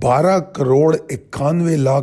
12,91,00,000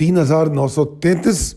3,933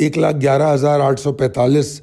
1,11,845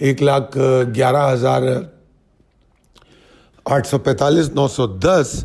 1,11,845 910,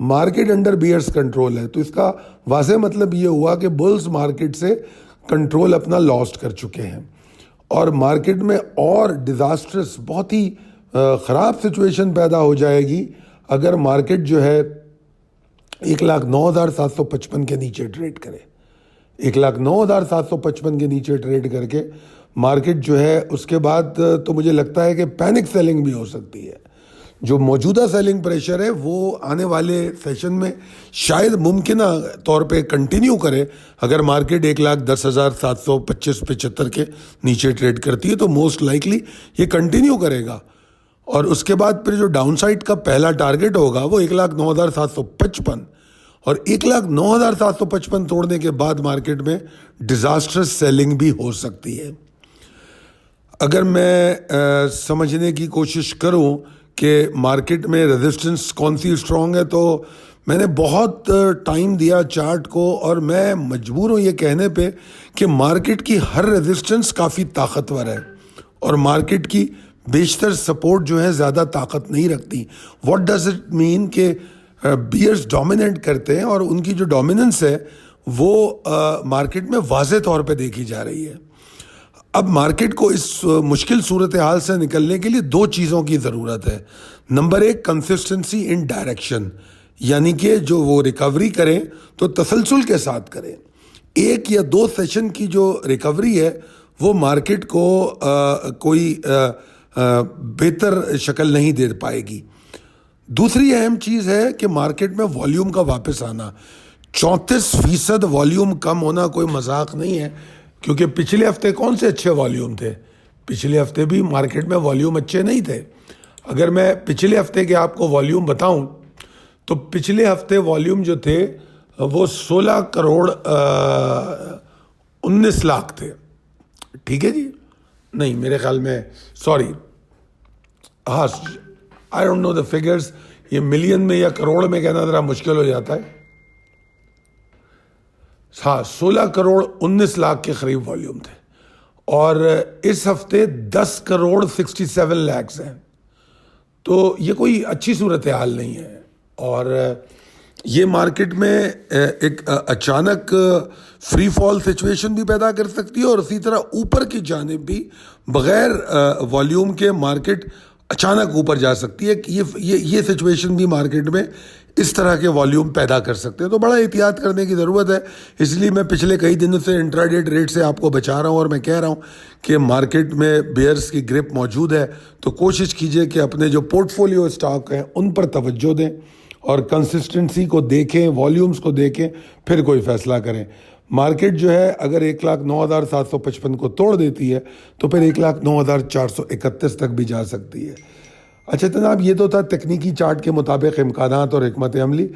market under bears control ہے. تو اس کا واضح مطلب یہ ہوا کہ بلز مارکیٹ سے کنٹرول اپنا لاسٹ کر چکے ہیں, اور مارکیٹ میں اور ڈیزاسٹرس بہت ہی خراب سچویشن پیدا ہو جائے گی اگر مارکیٹ جو ہے 1,09,755 کے نیچے ٹریڈ کرے. 1,09,755 کے نیچے ٹریڈ کر کے مارکیٹ جو ہے اس کے بعد تو مجھے لگتا ہے کہ پینک سیلنگ بھی ہو سکتی ہے. جو موجودہ سیلنگ پریشر ہے وہ آنے والے سیشن میں شاید ممکنہ طور پہ کنٹینیو کرے. اگر مارکیٹ 1,10,725-75 کے نیچے ٹریڈ کرتی ہے تو موسٹ لائکلی یہ کنٹینیو کرے گا, اور اس کے بعد پھر جو ڈاؤن سائڈ کا پہلا ٹارگٹ ہوگا وہ 1,09,755, اور 1,09,755 توڑنے کے بعد مارکیٹ میں ڈیزاسٹر سیلنگ بھی ہو سکتی ہے. اگر میں سمجھنے کی کوشش کروں کہ مارکیٹ میں ریزسٹنس کون سی اسٹرانگ ہے, تو میں نے بہت ٹائم دیا چارٹ کو, اور میں مجبور ہوں یہ کہنے پہ کہ مارکیٹ کی ہر ریزسٹنس کافی طاقتور ہے اور مارکیٹ کی بیشتر سپورٹ جو ہے زیادہ طاقت نہیں رکھتی. واٹ ڈز اٹ مین کہ بیئرز ڈومیننٹ کرتے ہیں, اور ان کی جو ڈومیننس ہے وہ مارکیٹ میں واضح طور پہ دیکھی جا رہی ہے. اب مارکیٹ کو اس مشکل صورتحال سے نکلنے کے لیے دو چیزوں کی ضرورت ہے. نمبر ایک, کنسسٹنسی ان ڈائریکشن, یعنی کہ جو وہ ریکوری کریں تو تسلسل کے ساتھ کریں. ایک یا دو سیشن کی جو ریکوری ہے وہ مارکیٹ کو کوئی بہتر شکل نہیں دے پائے گی. دوسری اہم چیز ہے کہ مارکیٹ میں والیوم کا واپس آنا. 34% والیوم کم ہونا کوئی مذاق نہیں ہے, کیونکہ پچھلے ہفتے کون سے اچھے والیوم تھے؟ پچھلے ہفتے بھی مارکیٹ میں والیوم اچھے نہیں تھے. اگر میں پچھلے ہفتے کے آپ کو والیوم بتاؤں تو پچھلے ہفتے والیوم جو تھے وہ 16 کروڑ 19 لاکھ تھے. ٹھیک ہے جی, نہیں میرے خیال میں سوری, ہاں I don't know the figures, یہ ملین میں یا کروڑ میں کہنا ذرا مشکل ہو جاتا ہے. ہاں 16 کروڑ 19 لاکھ کے قریب والیوم تھے, اور اس ہفتے 10 کروڑ 67 لاکھ ہیں. تو یہ کوئی اچھی صورتحال نہیں ہے, اور یہ مارکیٹ میں ایک اچانک فری فال سچویشن بھی پیدا کر سکتی ہے, اور اسی طرح اوپر کی جانب بھی بغیر والیوم کے مارکیٹ اچانک اوپر جا سکتی ہے. یہ سچویشن بھی مارکیٹ میں اس طرح کے والیوم پیدا کر سکتے ہیں. تو بڑا احتیاط کرنے کی ضرورت ہے. اس لیے میں پچھلے کئی دنوں سے انٹراڈے ریٹ سے آپ کو بچا رہا ہوں, اور میں کہہ رہا ہوں کہ مارکیٹ میں بیئرز کی گرپ موجود ہے. تو کوشش کیجئے کہ اپنے جو پورٹ فولیو اسٹاک ہیں ان پر توجہ دیں, اور کنسسٹنسی کو دیکھیں, والیومز کو دیکھیں, پھر کوئی فیصلہ کریں. مارکیٹ جو ہے اگر 1,09,755 کو توڑ دیتی ہے تو پھر 1,09,431 تک بھی جا سکتی ہے. اچھا جناب, یہ تو تھا تکنیکی چارٹ کے مطابق امکانات اور حکمت عملی.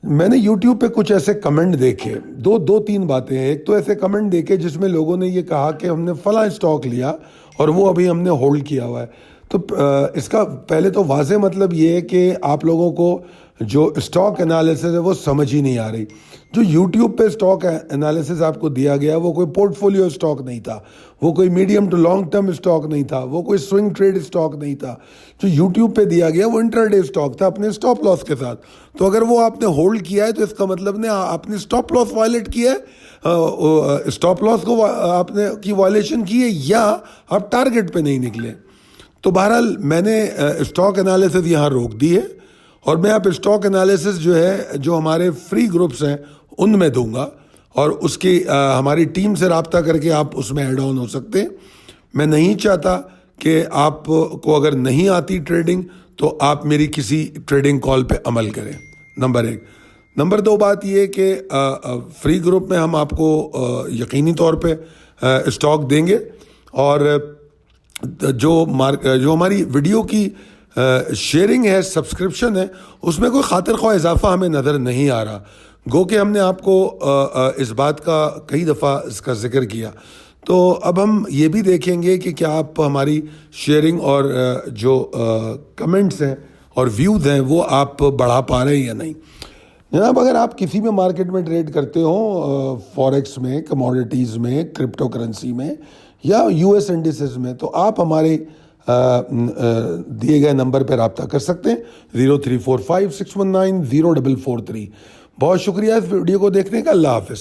میں نے یوٹیوب پہ کچھ ایسے کمنٹ دیکھے, دو تین باتیں ہیں. ایک تو ایسے کمنٹ دیکھے جس میں لوگوں نے یہ کہا کہ ہم نے فلاں اسٹاک لیا اور وہ ابھی ہم نے ہولڈ کیا ہوا ہے. تو اس کا پہلے تو واضح مطلب یہ ہے کہ آپ لوگوں کو جو اسٹاک انالیسس ہے وہ سمجھ ہی نہیں آ رہی. جو یوٹیوب پہ اسٹاک انالیسس آپ کو دیا گیا وہ کوئی پورٹ فولیو اسٹاک نہیں تھا, وہ کوئی medium to long term stock نہیں تھا, وہ کوئی سوئنگ ٹریڈ اسٹاک نہیں تھا. جو یوٹیوب پہ دیا گیا وہ انٹرڈے اسٹاک تھا اپنے اسٹاپ لاس کے ساتھ. تو اگر وہ آپ نے ہولڈ کیا ہے تو اس کا مطلب نے آپ نے اسٹاپ لاس وائلیٹ کیا ہے, اسٹاپ لاس کو آپ نے کی وائلیشن کی ہے, یا آپ ٹارگٹ پہ نہیں نکلے. تو بہرحال میں نے اسٹاک انالیسس یہاں روک دی ہے, اور میں آپ اسٹاک انالیسس جو ہے جو ہمارے فری گروپس ہیں ان میں دوں گا, اور اس کی ہماری ٹیم سے رابطہ کر کے آپ اس میں ایڈ آن ہو سکتے ہیں. میں نہیں چاہتا کہ آپ کو اگر نہیں آتی ٹریڈنگ تو آپ میری کسی ٹریڈنگ کال پہ عمل کریں, نمبر ایک. نمبر دو بات یہ کہ فری گروپ میں ہم آپ کو یقینی طور پہ اسٹاک دیں گے, اور جو ہماری ویڈیو کی شیئرنگ ہے, سبسکرپشن ہے, اس میں کوئی خاطر خواہ اضافہ ہمیں نظر نہیں آ رہا. گو کہ ہم نے آپ کو اس بات کا کئی دفعہ اس کا ذکر کیا. تو اب ہم یہ بھی دیکھیں گے کہ کیا آپ ہماری شیئرنگ اور جو کمنٹس ہیں اور ویوز ہیں وہ آپ بڑھا پا رہے ہیں یا نہیں. جناب, اگر آپ کسی بھی مارکیٹ میں ٹریڈ کرتے ہوں, فوریکس میں, کموڈیٹیز میں, کرپٹو کرنسی میں, یا US انڈیسز میں, تو آپ ہمارے دیے گئے نمبر پہ رابطہ کر سکتے ہیں 0345619043۔ بہت شکریہ اس ویڈیو کو دیکھنے کا۔ اللہ حافظ۔